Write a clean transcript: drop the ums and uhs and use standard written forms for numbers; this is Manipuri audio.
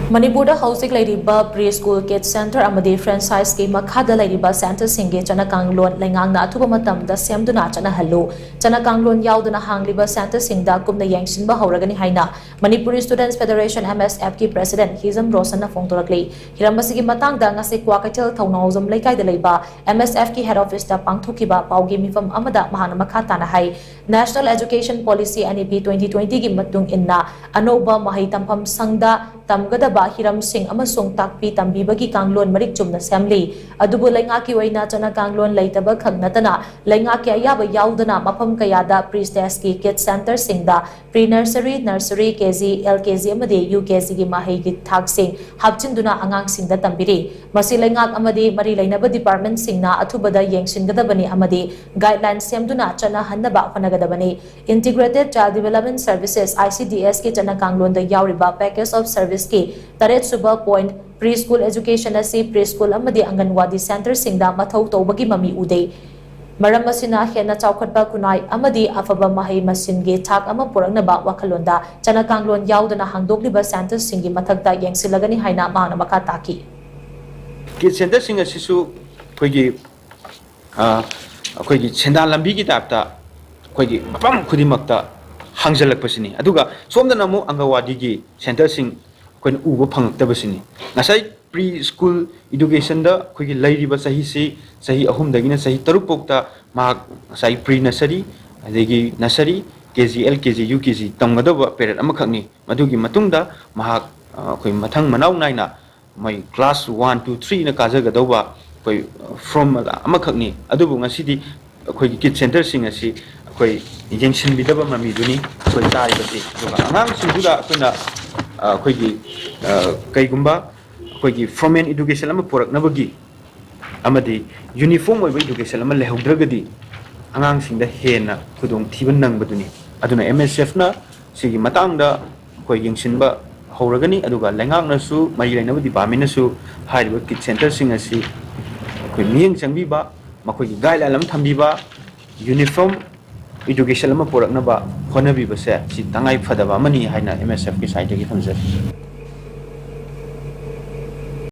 Manipur Housing Ladiba Preschool Kids Center Amadi Franchise Scheme Makada Ladiba Center Singe Chanakanglon Lengang na Atuba Matam da Semduna Chana Hello Chanakanglon Yauduna Hangliba Center Singda Kumna Yangshin Bahoragani Haina Manipuri Students Federation MSF ki President Hizam Rosana Fongtorakli Hirambasigi Matang da ngasi Kwakatil Taunawzam Laikai de Leba MSF ki Head Office da Pangthukiba Paugi Mifam Amada Mahana Makatana Hai National Education Policy NEP 2020 gi matung inna Anoba Mahitampam Sangda Tamgadaba Hiram Singh amasung takpi tambibagi kanglon marik chumna semli adubu laingaki waina chana kanglon laitaba khagnatana laingaki ayaba yaudana mafam kayada pre-stage ki kids center singda pre-nursery nursery kg lkg amadi ukg gi mahai gi thak sing hapchinduna angang singda tambiri masi laingak amadi mari lainaba department singna athubada yengshingadabani amadi guidelines semduna chana hannaba phanagadabani integrated child development services ICDS ki chana kanglon da yauriba package of service ki Taret Suba Point Preschool Education asi Preschool amadi Anganwadi Center singda mathau tawbagi mami uday maram masina hena chawkhatba kunai amadi afaba mahai masinge thak ama purangnaba wakhalonda chanakanglon yaudana hangdogliba center singi mathakta yengsilagani haina mahana makha taki Kids Center sing asisu akhoi senda lambi gi tapta akhoi mapam khudimakta hangjalakpasini aduga somdana mu Angawadi gi center sing When Uber Punk Tabasini. Nasai preschool education da quickly lady but sahi ahum dagina sahi tarupokta mark sai pre nursery, adegi nursery, KG, LKG, UKG, Tangadova period amakani, Madugi Matunda, Mahak Matang Manau Naina, my class 1, 2, 3 in a Kazagadova from Amakani, Adubunga city, Kid Center sing a sea, Junction Bidaba Mamiduni, Tari, Anang Sindula. Kaigumba formal education ama porak nabagi amadi uniform oiba education ama lehaudragadi angang singda hena khudong thiban nangbaduni aduna MSF na sigi matangda koi yengsinba hauragani aduga lengang nasu mari lainaba department nasu haiba kid center sing asi koi miyeng changbiba makoi guideline lam thambiba uniform education ama porak naba honabiba se si tangai phadaba mani haina MSF ki side gi thamjari